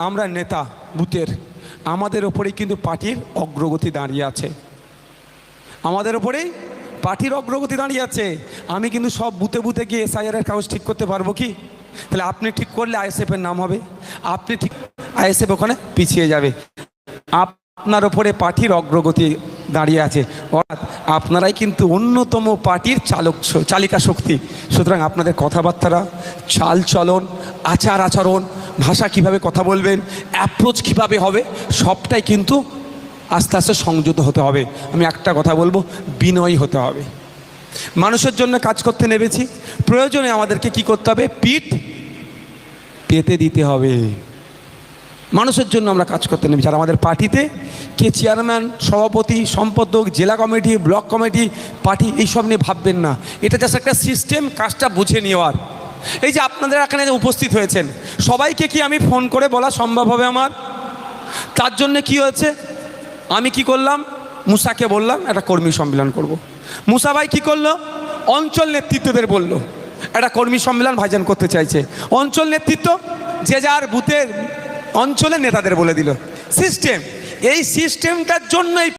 আমরা নেতা বুথের, আমাদের ওপরেই কিন্তু পার্টির অগ্রগতি দাঁড়িয়ে আছে। আমাদের ওপরেই পার্টির অগ্রগতি দাঁড়িয়ে আছে। আমি কিন্তু সব বুথে বুথে গিয়ে এসআইআরের কাগজ ঠিক করতে পারবো কি? তাহলে আপনি ঠিক করলে আইএসএফের নাম হবে, আপনি ঠিক আইএসএফ ওখানে পিছিয়ে যাবে। আপনার ওপরে পার্টির অগ্রগতি দাঁড়িয়ে আছে, অর্থাৎ আপনারাই কিন্তু অন্যতম পার্টির চালিকা শক্তি। সুতরাং আপনাদের কথাবার্তা, চাল চলন, আচার আচরণ, ভাষা কিভাবে কথা বলবেন, অ্যাপ্রোচ কিভাবে হবে, সবটাই কিন্তু আস্তে আস্তে সংযত হতে হবে। আমি একটা কথা বলবো, বিনয়ী হতে হবে। মানুষের জন্য কাজ করতে নেমেছি, প্রয়োজনে আমাদেরকে কি করতে হবে? পিঠ পেতে দিতে হবে। মানুষের জন্য আমরা কাজ করতে নেমেছি। আর আমাদের পার্টিতে কে চেয়ারম্যান, সভাপতি, সম্পাদক, জেলা কমিটি, ব্লক কমিটি, পার্টি এইসব নিয়ে ভাববেন না। এটা জাস্ট একটা সিস্টেম, কাজটা বুঝে নেওয়ার। এই যে আপনাদের এখানে উপস্থিত হয়েছেন, সবাইকে কি আমি ফোন করে বলা সম্ভব হবে আমার? তার জন্য কি হয়েছে, আমি কি করলাম, মুসাকে বললাম একটা কর্মী সম্মেলন করব। মুসা ভাই কি করলো, অঞ্চল নেতৃত্বদের বলল একটা কর্মী সম্মেলন ভাইজান করতে চাইছে। অঞ্চল নেতৃত্ব যে যার বুথের অঞ্চলের নেতাদের বলে দিল। সিস্টেম, এই সিস্টেমটার জন্যই